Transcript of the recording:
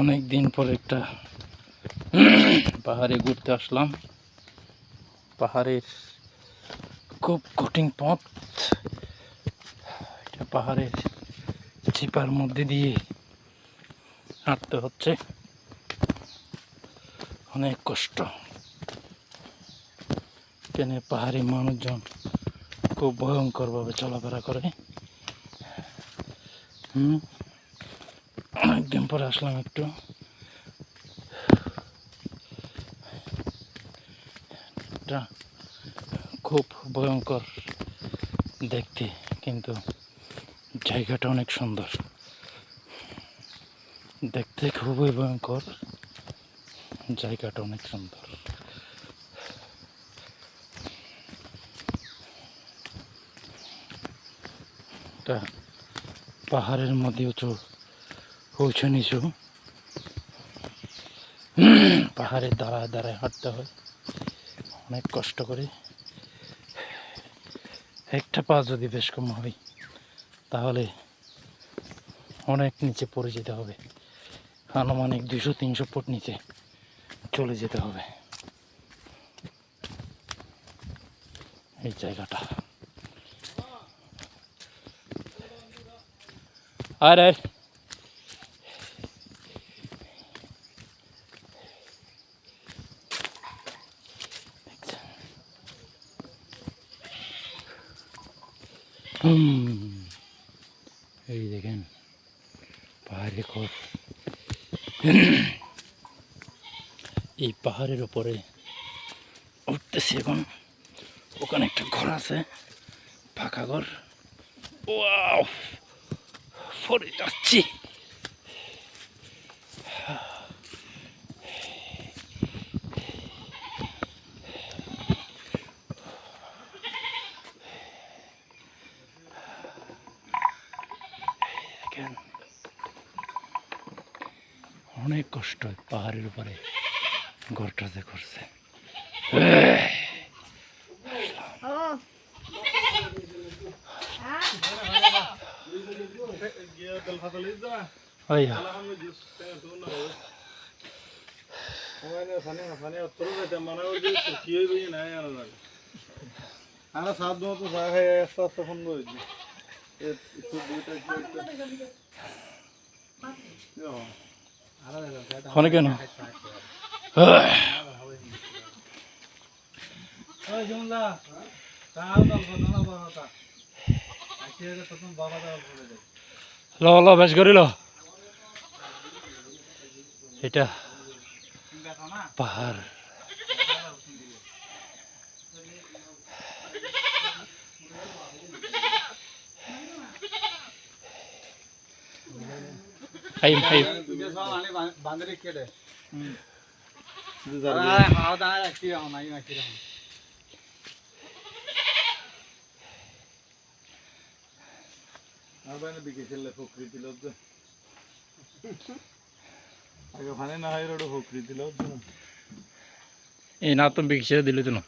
অনেক দিন পর একটা পাহাড়ে ঘুরতে আসলাম। পাহাড়ের খুব কঠিন পথ, এটা পাহাড়ের চিপার মধ্যে দিয়ে হাঁটতে হচ্ছে, অনেক কষ্ট। এখানে পাহাড়ি মানুষজন খুব ভয়ঙ্করভাবে চলাফেরা করে। অনেকদিন পরে আসলাম একটু। এটা খুব ভয়ঙ্কর দেখতে, কিন্তু জায়গাটা অনেক সুন্দর। দেখতে খুবই ভয়ঙ্কর, জায়গাটা অনেক সুন্দর। এটা পাহাড়ের মধ্যে উঁচু নিচু, পাহাড়ের দাঁড়ায় দাঁড়ায় হাঁটতে হয়, অনেক কষ্ট করে। একটা পা যদি বেশ কম হয় তাহলে অনেক নিচে পড়ে যেতে হবে, আনুমানিক 200-300 ফুট নিচে চলে যেতে হবে এই জায়গাটা। আরে এই দেখেন পাহাড়ে ঘর। এই পাহাড়ের উপরে উঠতেছি এখন। ওখানে একটা ঘর আছে, ফাঁকা ঘর। ওয়াও, পরে যাচ্ছি। দেখেন অনেক কষ্ট পাহাড়ের উপরে ঘরটা যে করছে। কেন ল বেশ করিল। এটা পাহাড়, এই না তুমি বিক্রি দিলে তো না।